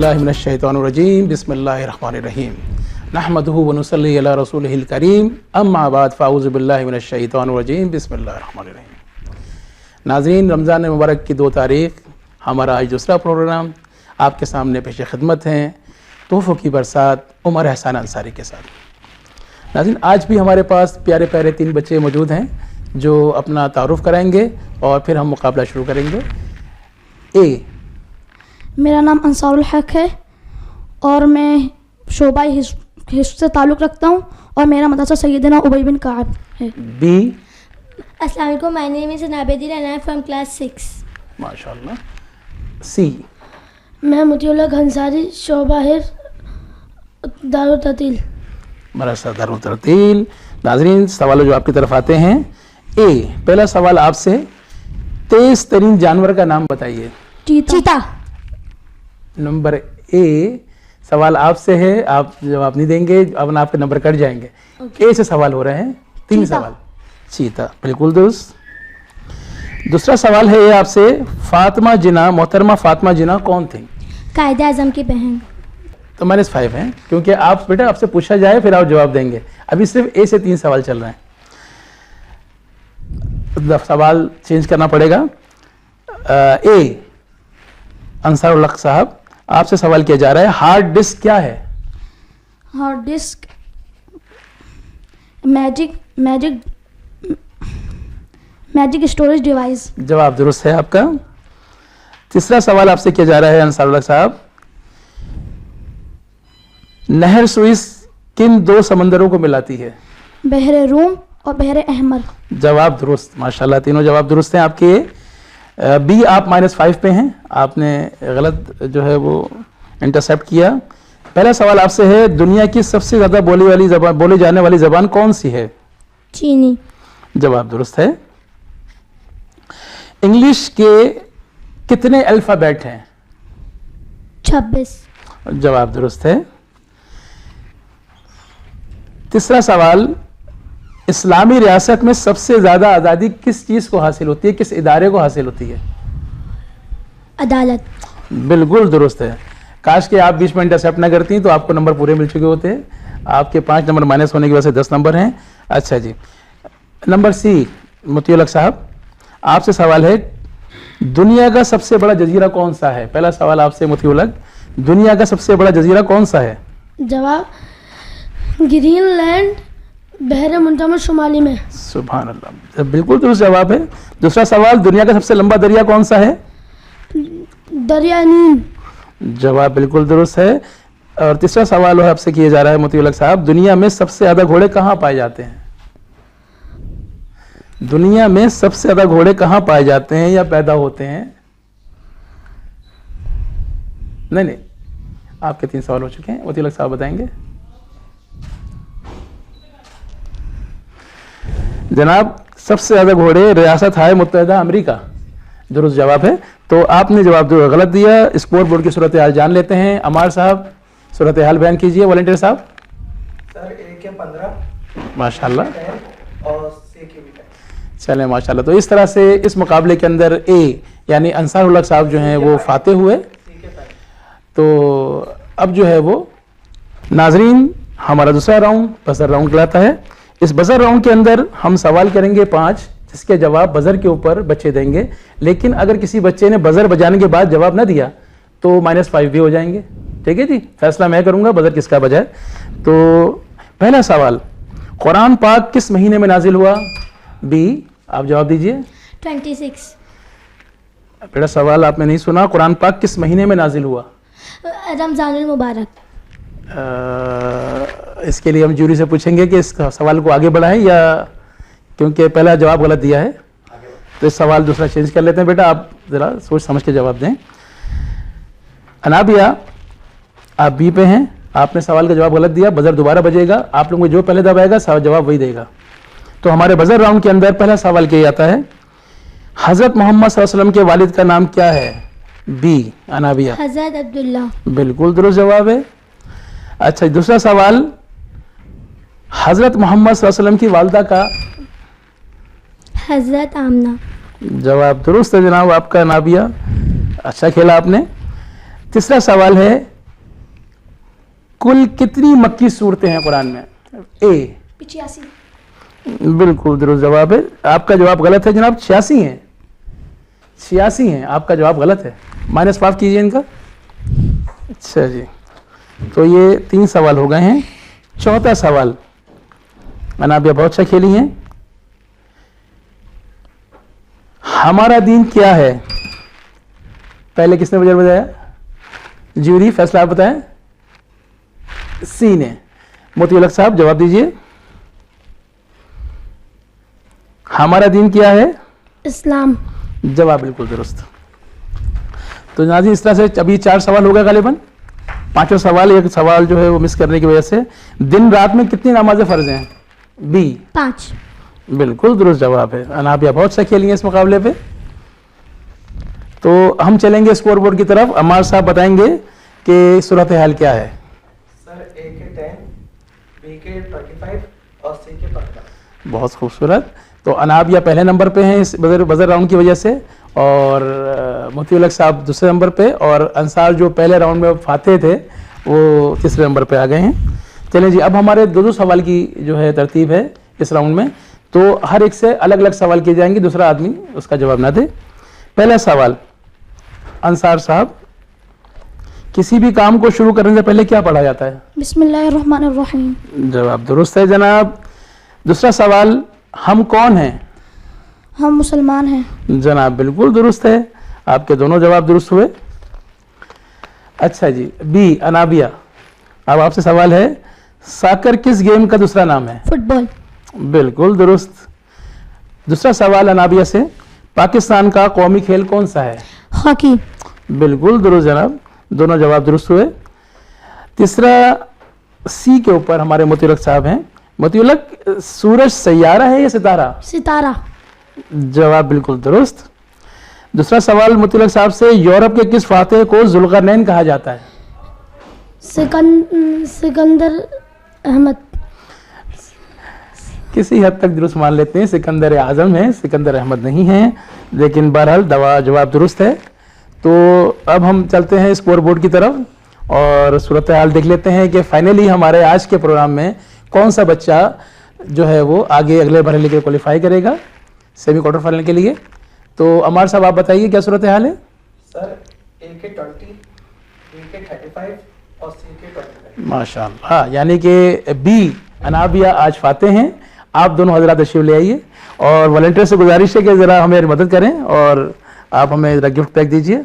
बिल्लाहि मिनश्शैतानिर्रजीम बिस्मिल्लाहिर्रहमानिर्रहीम नहमदुहु व नुसल्ली अला रसूलिहिल करीम अम्मा बाद फ़ाऊज़ु बिल्लाहि मिनश्शैतानिर्रजीम बिस्मिल्लाहिर्रहमानिर्रहीम। नाज़रीन, रमज़ान मुबारक की 2 तारीख़ हमारा आज दूसरा प्रोग्राम आपके सामने पेश खिदमत हैं तोहफ़ों की बरसात उमर एहसान अंसारी के साथ। नाज़रीन, आज भी हमारे पास प्यारे प्यारे 3 बच्चे मौजूद हैं जो अपना तारुफ़ कराएंगे और फिर हम मुकाबला शुरू करेंगे। ए, मेरा नाम अंसारुल हक है और मैं शोबा हिफ्ज़ से ताल्लुक़ रखता हूँ और मेरा मदरसा सैयदना उबई बिन काब है। बी, अस्सलाम वालेकुम, my name is Nabedil and I am from class 6। माशाअल्लाह। सी, मैं मुतीउल्लाह अंसारी शोबा हिफ्ज़ दारुल तरतील मदरसा दारुल तरतील। नाज़रीन, सवाल जो आपकी तरफ आते हैं। ए, पहला सवाल आपसे, तेज़ तरीन जानवर का नाम बताइए। चीता। नंबर ए, सवाल आपसे है, आप जवाब नहीं देंगे, अब आपके नंबर कट जाएंगे। ए से सवाल हो रहे हैं, 3 सवाल। चीता, बिल्कुल दुरुस्त। दूसरा सवाल है ये आपसे, फातिमा जिन्ना, मोहतरमा फातिमा जिन्ना कौन थी? कायदे आज़म की बहन। तो -5 हैं, क्योंकि आप बेटा आपसे पूछा जाए फिर आप जवाब देंगे। अभी सिर्फ ए से 3 सवाल चल रहे हैं, सवाल चेंज करना पड़ेगा। ए, अंसारुल हक साहब, आपसे सवाल किया जा रहा है, हार्ड डिस्क क्या है? Hard disk magic storage device. जवाब दुरुस्त है आपका। तीसरा सवाल आपसे किया जा रहा है अंसारुल हक साहब, नहर सुइस किन 2 समंदरों को मिलाती है? बहरे रूम और बहरे अहमर। जवाब दुरुस्त, माशाल्लाह, तीनों जवाब दुरुस्त हैं आपके। बी, आप -5 पे हैं, आपने गलत जो है वो इंटरसेप्ट किया। पहला सवाल आपसे है, दुनिया की सबसे ज़्यादा बोली जाने वाली ज़बान कौन सी है? चीनी। जवाब दुरुस्त है। इंग्लिश के कितने अल्फ़ाबेट हैं? 26। जवाब दुरुस्त है। तीसरा सवाल, इस्लामी रियासत में सबसे ज़्यादा आज़ादी किस चीज़ को हासिल होती है, किस इदारे को हासिल होती है? अदालत। बिल्कुल दुरुस्त है। काश कि आप बीच में इंटरसेप्ट ना करती तो आपको नंबर पूरे मिल चुके होते। आपके 5 नंबर माइनस होने की वजह से 10 नंबर हैं। अच्छा जी, नंबर सी, मुतीउल्लाह साहब, आपसे सवाल है, दुनिया का सबसे बड़ा जजीरा कौन सा है? पहला सवाल आपसे मुतीउल्लाह, दुनिया का सबसे बड़ा जजीरा कौन सा है? जवाब ग्रीनलैंड, बहरे मुंतमर शुमाली में। सुभान अल्लाह, बिल्कुल दुरुस्त जवाब है। दूसरा सवाल, दुनिया का सबसे लंबा दरिया कौन सा है? दरिया नील। जवाब बिल्कुल दुरुस्त है। और तीसरा सवाल है आपसे किया जा रहा है मुतीउल्लाह साहब, दुनिया में सबसे ज्यादा घोड़े कहाँ पाए जाते हैं? दुनिया में सबसे ज्यादा घोड़े कहाँ पाए जाते हैं या पैदा होते हैं? नहीं, आपके 3 सवाल हो चुके हैं, मुतीउल्लाह साहब बताएंगे। जनाब, सबसे ज्यादा घोड़े रियासत हाय मुत्तहिदा अमेरिका, दुरुस्त जवाब है। तो आपने जवाब गलत दिया। स्कोर बोर्ड की सूरत हाल जान लेते हैं। अमार साहब, सूरत हाल बयान कीजिए। वॉलंटियर साहब। सर, ए के 15 माशाल्लाह और सी के 10। चलें, माशाल्लाह। तो इस तरह से इस मुकाबले के अंदर ए यानी अंसारुल हक साहब जो हैं वो फाते हुए। तो अब जो है वो नाजरीन, हमारा दूसरा राउंड बजर राउंड कहलाता है। इस बजर राउंड के अंदर हम सवाल करेंगे 5, जिसके जवाब बजर के ऊपर बच्चे देंगे। लेकिन अगर किसी बच्चे ने बजर बजाने के बाद जवाब ना दिया तो -5 भी हो जाएंगे। ठीक है जी, फैसला मैं करूंगा बजर किसका बजाए। तो पहला सवाल, कुरान पाक किस महीने में नाजिल हुआ? बी, आप जवाब दीजिए। 26। पहला सवाल आपने नहीं सुना, कुरान पाक किस महीने में नाजिल हुआ? रमज़ानुल मुबारक। इसके लिए हम जूरी से पूछेंगे कि इस सवाल को आगे बढ़ाएं या, क्योंकि पहला जवाब गलत दिया है तो इस सवाल दूसरा चेंज कर लेते हैं। बेटा आप ज़रा सोच समझ के जवाब दें। अनाबिया, आप बी पे हैं, आपने सवाल का जवाब गलत दिया, बजर दोबारा बजेगा। आप लोगों को जो पहले दबाएगा जवाब वही देगा। तो हमारे बजर राउंड के अंदर पहला सवाल किया जाता है, हज़रत मोहम्मद सल्लल्लाहु अलैहि वसल्लम के वालिद का नाम क्या है? बी, अनाबिया। हज़रत अब्दुल्ला। बिल्कुल दुरुस्त जवाब है। अच्छा, दूसरा सवाल, हज़रत मोहम्मद सल्लल्लाहु अलैहि वसल्लम की वालिदा का? हज़रत आमना। जवाब दुरुस्त है जनाब आपका नाबिया, अच्छा खेला आपने। तीसरा सवाल है, कुल कितनी मक्की सूरतें हैं कुरान में? ए 85। बिल्कुल दुरुस्त जवाब है। आपका जवाब गलत है जनाब, 86 हैं। 86 हैं, आपका जवाब गलत है। -5 कीजिए इनका। अच्छा जी, तो ये 3 सवाल हो गए हैं। चौथा सवाल, अनाबिया बहुत अच्छा खेली हैं। हमारा दीन क्या है? पहले किसने बजर बजाया? जूरी, फैसला आप बताएं। सी ने। मोती उलग साहब जवाब दीजिए। हमारा दीन क्या है? इस्लाम। जवाब बिल्कुल दुरुस्त। तो नाज़रीन इस तरह से अभी 4 सवाल हो गए गालिबन। 5वां सवाल, एक सवाल जो है वो मिस करने की वजह से। दिन रात में कितनी नमाजें फर्ज हैं? बी 5। बिल्कुल दुरुस्त जवाब है। अनाबिया बहुत अच्छा खेली है इस मुकाबले पे। तो हम चलेंगे स्कोर बोर्ड की तरफ। अमार साहब बताएंगे कि सूरत हाल क्या है। सर ए के 10, बी के 25 और सी के 15। बहुत खूबसूरत। तो अनाबिया पहले नंबर पे हैं इस बजर राउंड की वजह से, और मोती उलग साहब दूसरे नंबर पे, और अंसार जो पहले राउंड में फाते थे वो तीसरे नंबर पे आ गए हैं। चलें जी, अब हमारे 2 सवाल की जो है तरतीब है इस राउंड में। तो हर एक से अलग अलग सवाल किए जाएंगे, दूसरा आदमी उसका जवाब ना दे। पहला सवाल, अंसार साहब, किसी भी काम को शुरू करने से पहले क्या पढ़ा जाता है? बिस्मिल्लाहिर्रहमानिर्रहीम। जवाब दुरुस्त है जनाब। दूसरा सवाल, हम कौन हैं? हम मुसलमान हैं। जनाब बिल्कुल दुरुस्त है। आपके दोनों जवाब दुरुस्त हुए। अच्छा जी, बी अनाबिया, अब आपसे सवाल है, साकर किस गेम का दूसरा नाम है? फुटबॉल। बिल्कुल दुरुस्त। दूसरा सवाल अनाबिया से, पाकिस्तान का कौमी खेल कौन सा है? हॉकी। बिल्कुल दुरुस्त जनाब, दोनों जवाब दुरुस्त हुए। तीसरा, सी के ऊपर हमारे मोती उलग साहब हैं। मोती उलग, सूरज सैयारा है या सितारा? सितारा। जवाब बिल्कुल दुरुस्त। दूसरा सवाल मोती उलग साहब से, यूरोप के किस फातेह को जुल्करनैन कहा जाता है? सिकंदर अहमद। किसी हद तक दुरुस्त मान लेते हैं, सिकंदर आजम है, सिकंदर अहमद नहीं है, लेकिन बहरहाल जवाब दुरुस्त है। तो अब हम चलते हैं स्कोर बोर्ड की तरफ और सूरत हाल देख लेते हैं कि फाइनली हमारे आज के प्रोग्राम में कौन सा बच्चा जो है वो आगे अगले मरहले के लिए क्वालिफाई करेगा सेमी क्वार्टर फाइनल के लिए। तो अमार साहब आप बताइए क्या सूरत हाल है? सर ए के 20, बी के 35 और सी के 25। माशाअल्लाह, यानी कि बी अनाबिया आज फाते हैं। आप दोनों हजरात तशरीफ ले आइए और वॉलंटियर से गुजारिश है कि ज़रा हमें मदद करें और आप हमें ज़रा गिफ्ट पैक दीजिए।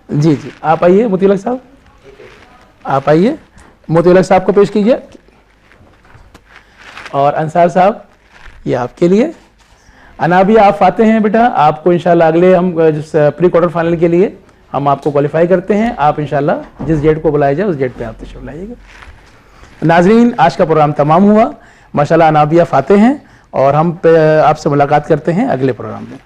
जी जी, आप आइए मोती उलग साहब, आप आइए, मोती उलग साहब को पेश कीजिए। और अंसार साहब, ये आपके लिए। अनाबिया आप फाते हैं बेटा, आपको इंशाल्लाह अगले हम जिस प्री क्वार्टर फाइनल के लिए हम आपको क्वालिफाई करते हैं। आप इंशाल्लाह जिस डेट को बुलाया जाए उस डेट पे आप तशरीफ लाइएगा। नाजरीन, आज का प्रोग्राम तमाम हुआ। माशाल्लाह अनाबिया फाते हैं और हम आपसे मुलाकात करते हैं अगले प्रोग्राम में।